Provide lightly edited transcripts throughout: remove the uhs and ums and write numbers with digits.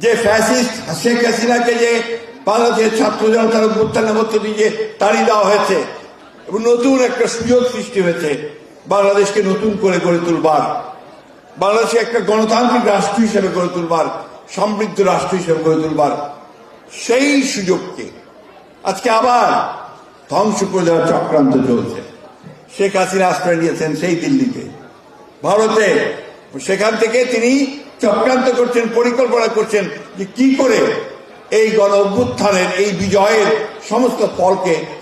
যে ফ্যাসিস্ট শেখ হাসিনাকে যে বাংলাদেশের ছাত্র জনতার অভ্যুত্থানের মধ্য দিয়ে তাড়িয়ে দেওয়া হয়েছে এবং নতুন একটা সুযোগ সৃষ্টি হয়েছে বাংলাদেশকে নতুন করে গড়ে তুলবার, বাংলাদেশকে একটা গণতান্ত্রিক রাষ্ট্র হিসেবে গড়ে তুলবার, সমৃদ্ধ রাষ্ট্র হিসেবে গড়ে তুলবার, সেই সুযোগকে আজকে আবার ধ্বংস করে দেওয়ার চক্রান্ত চলছে। শেখ হাসিনা আশ্রয় নিয়েছেন সেই দিল্লিতে, ভারতে। সেখান থেকে তিনি চক্রান্ত করছেন, পরিকল্পনা করছেন যে কি করে এই গণ অভ্যুত্থানের এই বিজয়ের সমস্ত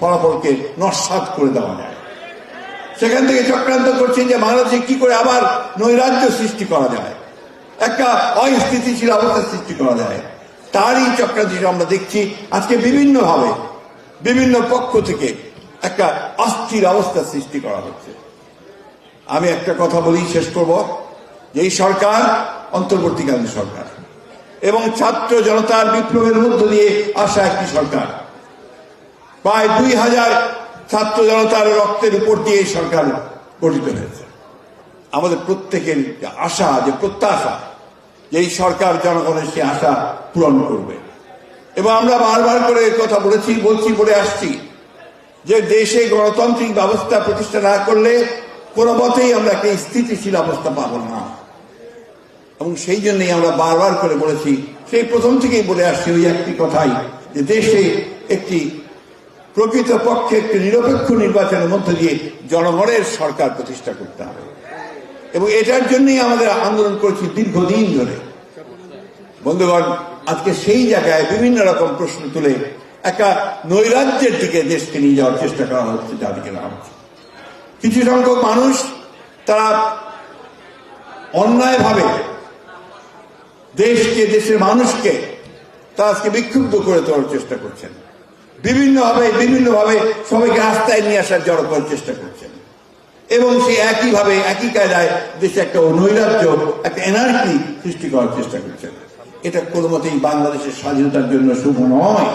ফলাফলকে নস্যাৎ করে দেওয়া যায়। সেখান থেকে চক্রান্ত করছেন যে বাংলাদেশে কি করে আবার নৈরাজ্য সৃষ্টি করা যায়, একটা অস্থিতিশীল অবস্থা সৃষ্টি করা যায়। তারই চক্রান্ত আমরা দেখছি আজকে বিভিন্নভাবে বিভিন্ন পক্ষ থেকে একটা অস্থির অবস্থা সৃষ্টি করা হচ্ছে। আমি একটা কথা বলি, শেষ করব, যে এই সরকার অন্তর্বর্তীকালীন সরকার এবং ছাত্র জনতার বিপ্লবের মধ্য দিয়ে আসা একটি সরকার। প্রায় 2000 ছাত্র জনতার রক্তের উপর দিয়ে এই সরকার গঠিত হয়েছে। আমাদের প্রত্যেকের আশা, যে প্রত্যাশা, যে এই সরকার জনগণের সে আশা পূরণ করবে। এবং আমরা বারবার করে কথা বলে আসছি যে দেশে গণতান্ত্রিক ব্যবস্থা প্রতিষ্ঠা না করলে কোনো মতেই আমরা একটা স্থিতিশীল অবস্থা পাবো না। এবং সেই জন্যই আমরা বারবার করে বলেছি, সেই প্রথম থেকেই বলে আসছি ওই একটি কথাই, যে দেশে একটি প্রকৃতপক্ষে একটি নিরপেক্ষ নির্বাচনের মধ্য দিয়ে জনগণের সরকার প্রতিষ্ঠা করতে হবে। এবং এটার জন্যই আমাদের আন্দোলন করেছি দীর্ঘদিন ধরে। বন্ধুগণ, আজকে সেই জায়গায় বিভিন্ন রকম প্রশ্ন তুলে একটা নৈরাজ্যের দিকে দেশকে নিয়ে যাওয়ার চেষ্টা করা হচ্ছে, যাদিকে না হচ্ছে। কিছু সংখ্যক মানুষ তারা অন্যায়ভাবে দেশকে, দেশের মানুষকে তারা আজকে বিক্ষুব্ধ করে তোলার চেষ্টা করছেন, বিভিন্নভাবে সবাইকে রাস্তায় নিয়ে আসার জড়ো করার চেষ্টা করছেন। এবং সে একইভাবে একই কায়দায় দেশে একটা নৈরাজ্য, একটা এনার্জি সৃষ্টি করার চেষ্টা করছেন। এটা কোনো মতেই বাংলাদেশের স্বাধীনতার জন্য শুভ নয়,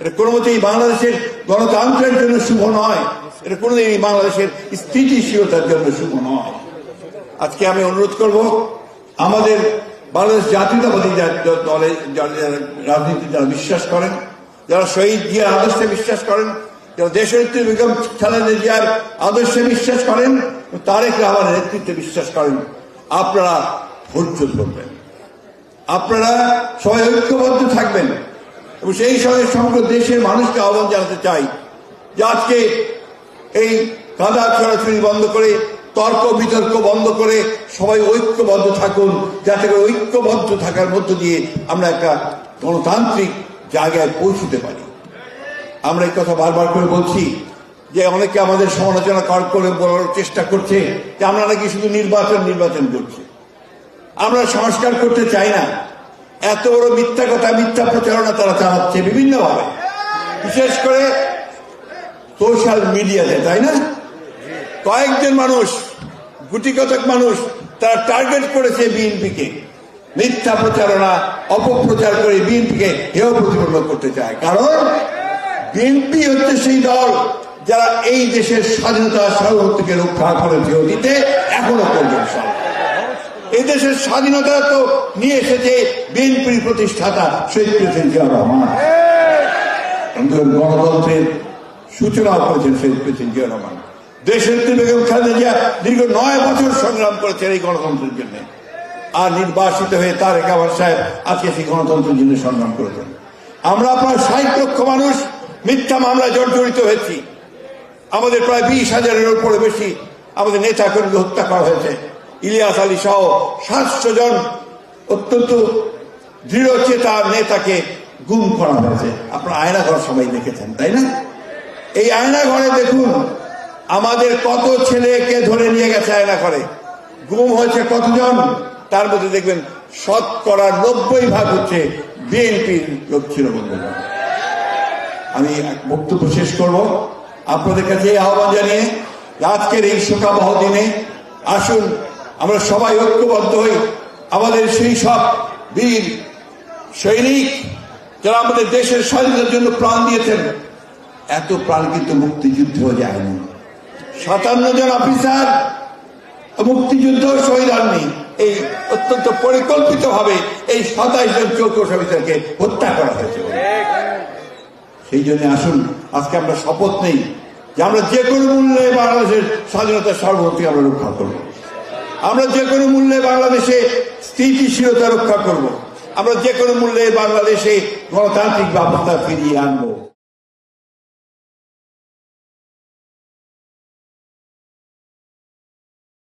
এটা কোনো মতেই বাংলাদেশের গণতন্ত্রের জন্য শুভ নয়, এটা কোনোদিনই বাংলাদেশের স্থিতিশীলতার জন্য শুভ নয়। আজকে আমি অনুরোধ করব, আমাদের বাংলাদেশ জাতীয়তাবাদী দলে রাজনীতি যারা বিশ্বাস করেন, যারা শহীদ জিয়ার আদর্শে বিশ্বাস করেন, যারা দেশনেত্রী বেগম খালেদা জিয়ার আদর্শে বিশ্বাস করেন, তারেক রহমানের নেতৃত্বে বিশ্বাস করেন, আপনারা ধৈর্য ধরবেন, আপনারা সবাই ঐক্যবদ্ধ থাকবেন। এবং সেই সঙ্গে সমগ্র দেশের মানুষকে আহ্বান জানাতে চাই যে আজকে এই কাদা ছড়াছড়ি বন্ধ করে, তর্ক বিতর্ক বন্ধ করে সবাই ঐক্যবদ্ধ থাকুন, যাতে করে ঐক্যবদ্ধ থাকার মধ্য দিয়ে আমরা একটা গণতান্ত্রিক জায়গায় পৌঁছতে পারি। আমরা এই কথা বারবার করে বলছি যে অনেকে আমাদের সমালোচনা করে বলার চেষ্টা করছে যে আমরা নাকি শুধু নির্বাচন করছি, আমরা সংস্কার করতে চাই না। এত বড় মিথ্যা কথা, মিথ্যা প্রচারণা তারা চালাচ্ছে বিভিন্নভাবে, বিশেষ করে সোশ্যাল মিডিয়াতে, তাই না? কয়েকজন মানুষ, গুটিকতক মানুষ, তারা টার্গেট করেছে বিএনপিকে, মিথ্যা প্রচারণা, অপপ্রচার করে বিএনপিকে হেয় প্রতিপন্ন করতে চায়। কারণ বিএনপি হচ্ছে সেই দল যারা এই দেশের স্বাধীনতা সার্বভৌমত্বকে রক্ষা করেছে অতীতে, এখনো পর্যন্ত। এই দেশের স্বাধীনতা তো নিয়ে এসেছে বিএনপির প্রতিষ্ঠাতা শহীদ প্রেসিডেন্ট জিয়াউর রহমান। গণতন্ত্রের সূচনা করেছেন শহীদ প্রেসিডেন্ট জিয়াউর রহমান। দেশনেত্রী বেগম খালেদা জিয়া দীর্ঘ 9 বছর সংগ্রাম করেছেন এই গণতন্ত্রের জন্য, আর নির্বাসিত হয়ে তারেক রহমান সাহেব আজকে সেই গণতন্ত্রের জন্য সংগ্রাম করেছেন। আমরা প্রায় 60 লক্ষ মানুষ মিথ্যা মামলায় জড়িত হয়েছি। আমাদের প্রায় 20,000-এর উপরে বেশি আমাদের নেতাকর্মীকে হত্যা করা হয়েছে। ইলিয়াস আলী সহ 700 জন অত্যন্ত দৃঢ়চেতা নেতাকে গুম করা হয়েছে। আপনারা আয়নাঘর সবাই দেখেছেন, তাই না? এই আয়নাঘরে দেখুন আমাদের কত ছেলেকে ধরে নিয়ে গেছে আয়নাঘরে, গুম হয়েছে কতজন, তার মধ্যে দেখবেন 90% হচ্ছে বিএনপির লোক ছিল। বন্ধুরা, আমি বক্তব্য শেষ করব আপনাদের কাছে আহ্বান জানিয়ে, আজকের এই শোকাবহ দিনে আসুন আমরা সবাই ঐক্যবদ্ধ হই। আমাদের সেই সব বীর সৈনিক যারা আমাদের দেশের স্বাধীনতার জন্য প্রাণ দিয়েছেন, এত প্রাণ কিন্তু মুক্তিযুদ্ধেও যায়নি। 57 জন অফিসার মুক্তিযুদ্ধ শহীদ হননি, এই অত্যন্ত পরিকল্পিতভাবে এই 27 জন চৌকস অফিসারকে হত্যা করা হয়েছে। সেই জন্য আসুন আজকে আমরা শপথ নেই যে আমরা যে কোনো মূল্যে বাংলাদেশের স্বাধীনতার সার্বভৌমত্ব আমরা রক্ষা করব। আমরা যে কোনো মূল্যে বাংলাদেশে স্থিতিশীলতা রক্ষা করব। আমরা যে কোনো মূল্যে বাংলাদেশে গণতান্ত্রিক ব্যবস্থা ফিরিয়ে আনবো।